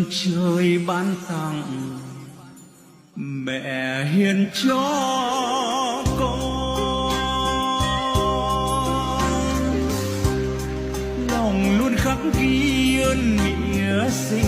trời ban tặng, mẹ hiền cho con. Lòng luôn khắc ghi ơn nghĩa sinh